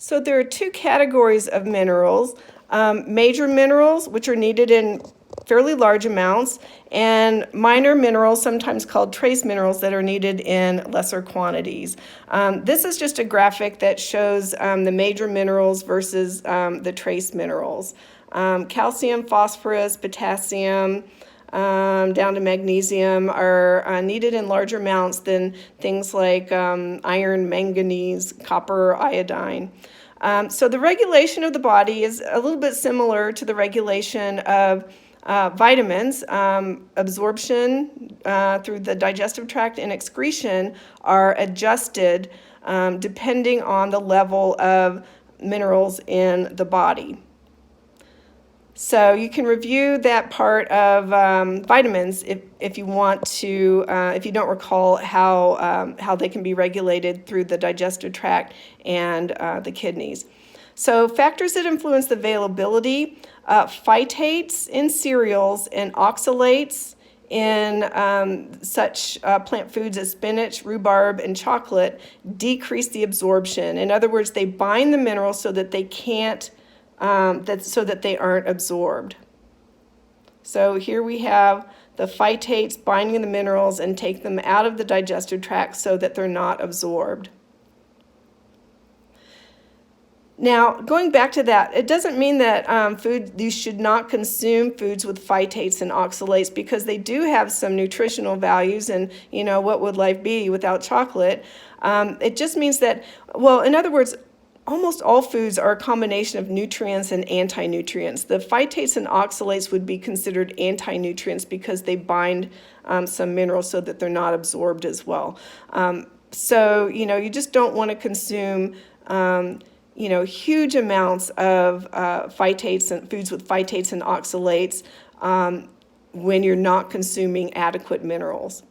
So there are two categories of minerals, major minerals, which are needed in fairly large amounts, and minor minerals, sometimes called trace minerals, that are needed in lesser quantities. This is just a graphic that shows the major minerals versus the trace minerals. Calcium, phosphorus, potassium, down to magnesium are needed in larger amounts than things like iron, manganese, copper, iodine. So the regulation of the body is a little bit similar to the regulation of vitamins. Absorption through the digestive tract and excretion are adjusted depending on the level of minerals in the body. So you can review that part of vitamins if you want to, if you don't recall how they can be regulated through the digestive tract and the kidneys. So factors that influence the availability, phytates in cereals and oxalates in such plant foods as spinach, rhubarb, and chocolate decrease the absorption. In other words, they bind the minerals so that they can't so that they aren't absorbed. So here we have the phytates binding the minerals and take them out of the digestive tract so that they're not absorbed. Now, going back to that, it doesn't mean that you should not consume foods with phytates and oxalates, because they do have some nutritional values, and what would life be without chocolate? It just means that, well, in other words, almost all foods are a combination of nutrients and anti-nutrients. The phytates and oxalates would be considered anti-nutrients because they bind some minerals so that they're not absorbed as well. So, you just don't want to consume huge amounts of phytates and foods with phytates and oxalates when you're not consuming adequate minerals.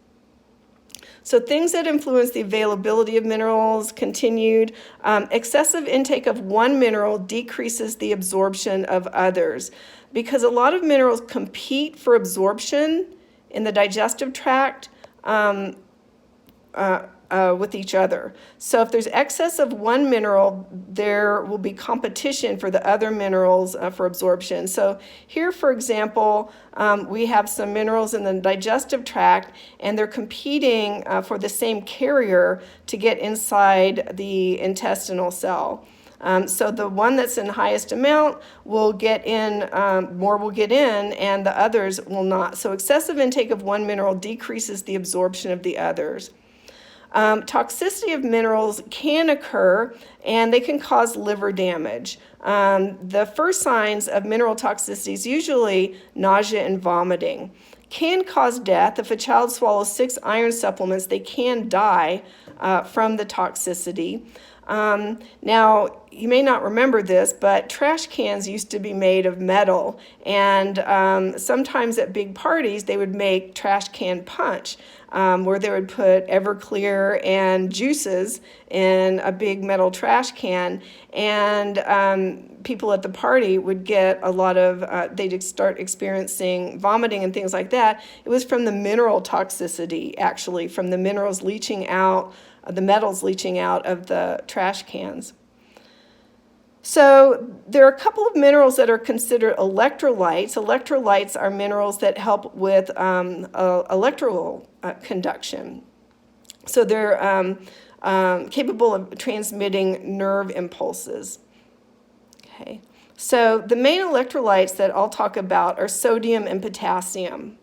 So things that influence the availability of minerals continued. Excessive intake of one mineral decreases the absorption of others, because a lot of minerals compete for absorption in the digestive tract with each other. So if there's excess of one mineral, there will be competition for the other minerals for absorption. So here, for example, we have some minerals in the digestive tract, and they're competing for the same carrier to get inside the intestinal cell. So the one that's in highest amount will get in, more will get in, and the others will not. So excessive intake of one mineral decreases the absorption of the others. Toxicity of minerals can occur, and they can cause liver damage. The first signs of mineral toxicity is usually nausea and vomiting. Can cause death. If a child swallows 6 iron supplements, they can die from the toxicity. Now, you may not remember this, but trash cans used to be made of metal, and sometimes at big parties they would make trash can punch, where they would put Everclear and juices in a big metal trash can, and people at the party would get a lot of, they'd start experiencing vomiting and things like that. It was from the mineral toxicity, actually, from the minerals leaching out, the metals leaching out of the trash cans. So there are a couple of minerals that are considered electrolytes. Electrolytes are minerals that help with electrical conduction. So they're capable of transmitting nerve impulses. Okay. So the main electrolytes that I'll talk about are sodium and potassium.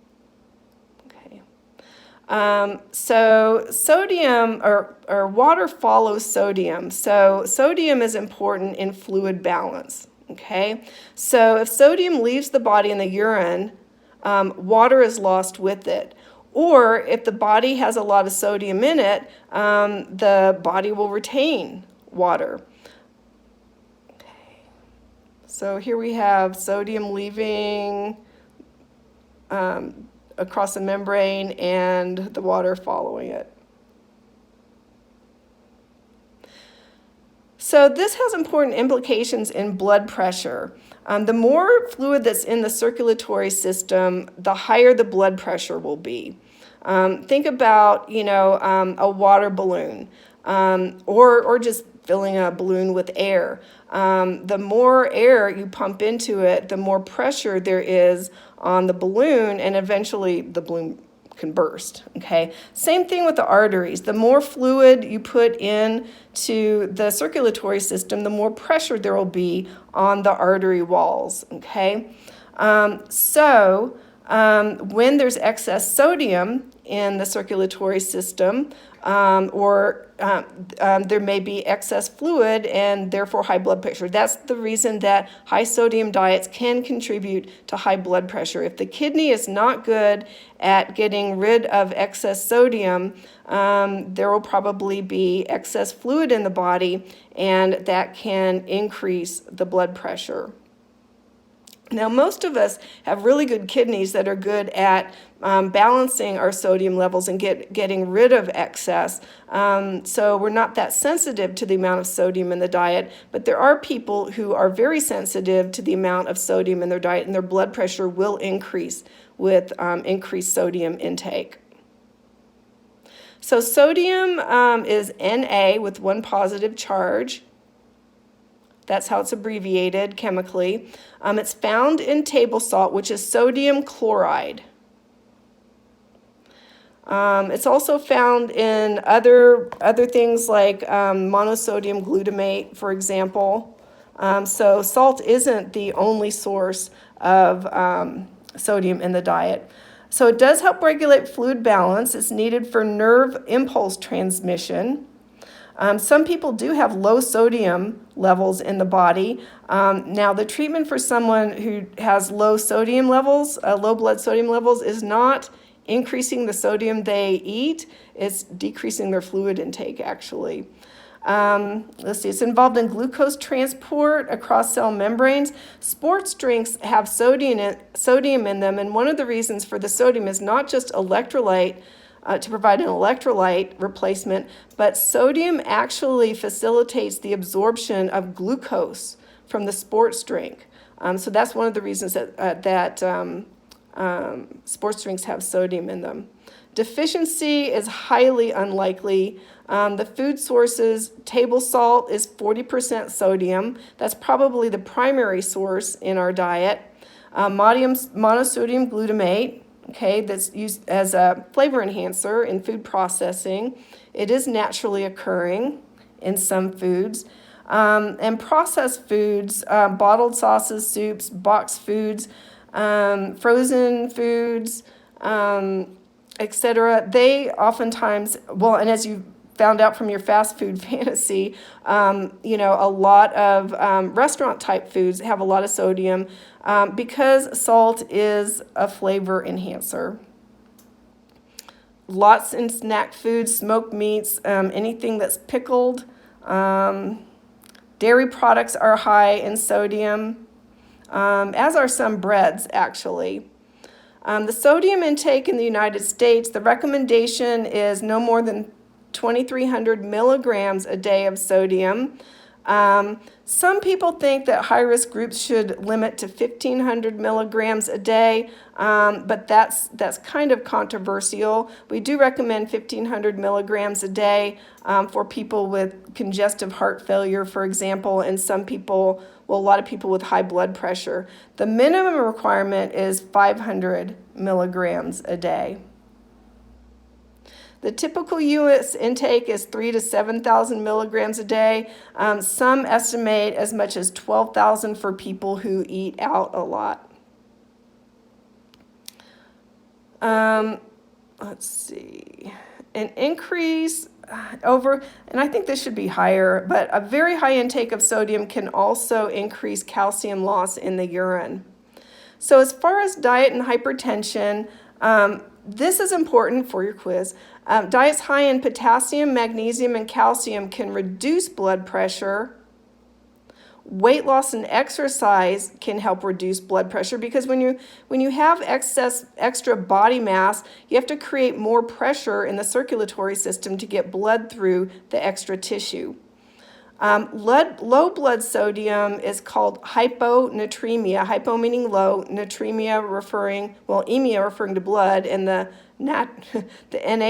So sodium, or water follows sodium. So sodium is important in fluid balance, okay? So if sodium leaves the body in the urine, water is lost with it. Or if the body has a lot of sodium in it, the body will retain water. Okay. So here we have sodium leaving across the membrane and the water following it. So this has important implications in blood pressure. The more fluid that's in the circulatory system, the higher the blood pressure will be. Think about, a water balloon, or just filling a balloon with air. The more air you pump into it, the more pressure there is on the balloon, and eventually the balloon can burst, okay? Same thing with the arteries. The more fluid you put in to the circulatory system, the more pressure there will be on the artery walls, okay? When there's excess sodium in the circulatory system, there may be excess fluid and therefore high blood pressure. That's the reason that high sodium diets can contribute to high blood pressure. If the kidney is not good at getting rid of excess sodium, there will probably be excess fluid in the body, and that can increase the blood pressure. Now, most of us have really good kidneys that are good at balancing our sodium levels and getting rid of excess. So we're not that sensitive to the amount of sodium in the diet, but there are people who are very sensitive to the amount of sodium in their diet, and their blood pressure will increase with increased sodium intake. So sodium is Na with one positive charge. That's how it's abbreviated chemically. It's found in table salt, which is sodium chloride. It's also found in other things like monosodium glutamate, for example. So salt isn't the only source of sodium in the diet. So it does help regulate fluid balance. It's needed for nerve impulse transmission. Some people do have low sodium levels in the body. Now, the treatment for someone who has low sodium levels, low blood sodium levels, is not increasing the sodium they eat. It's decreasing their fluid intake, actually. Let's see, it's involved in glucose transport across cell membranes. Sports drinks have sodium in them, and one of the reasons for the sodium is not just electrolyte, to provide an electrolyte replacement, but sodium actually facilitates the absorption of glucose from the sports drink. So that's one of the reasons that sports drinks have sodium in them. Deficiency is highly unlikely. The food sources, table salt is 40% sodium. That's probably the primary source in our diet. Monosodium glutamate, okay, that's used as a flavor enhancer in food processing. It is naturally occurring in some foods. And processed foods, bottled sauces, soups, boxed foods, frozen foods, etc. They oftentimes, well, and as you found out from your fast food fantasy, a lot of restaurant type foods have a lot of sodium because salt is a flavor enhancer. Lots in snack foods, smoked meats, anything that's pickled. Dairy products are high in sodium, as are some breads, actually. The sodium intake in the United States, the recommendation is no more than 2,300 milligrams a day of sodium. Some people think that high-risk groups should limit to 1,500 milligrams a day, but that's kind of controversial. We do recommend 1,500 milligrams a day for people with congestive heart failure, for example, and a lot of people with high blood pressure. The minimum requirement is 500 milligrams a day. The typical U.S. intake is 3,000 to 7,000 milligrams a day. Some estimate as much as 12,000 for people who eat out a lot. Let's see. An increase and I think this should be higher, but a very high intake of sodium can also increase calcium loss in the urine. So as far as diet and hypertension, this is important for your quiz. Diets high in potassium, magnesium, and calcium can reduce blood pressure. Weight loss and exercise can help reduce blood pressure because when you have extra body mass, you have to create more pressure in the circulatory system to get blood through the extra tissue. Low blood sodium is called hyponatremia, hypo meaning low, natremia emia referring to blood, and the Na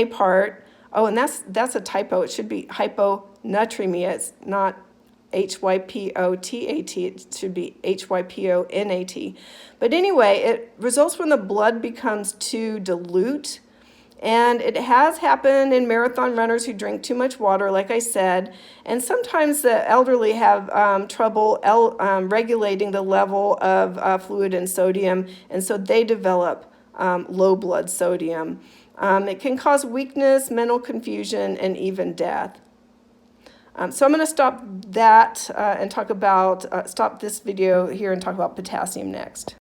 part Oh, and that's a typo. It should be hyponatremia. It's not HYPOTAT. It should be HYPONAT. But anyway, it results when the blood becomes too dilute. And it has happened in marathon runners who drink too much water, like I said. And sometimes the elderly have trouble regulating the level of fluid and sodium, and so they develop low blood sodium. It can cause weakness, mental confusion, and even death. So I'm going to stop that and talk about, stop this video here and talk about potassium next.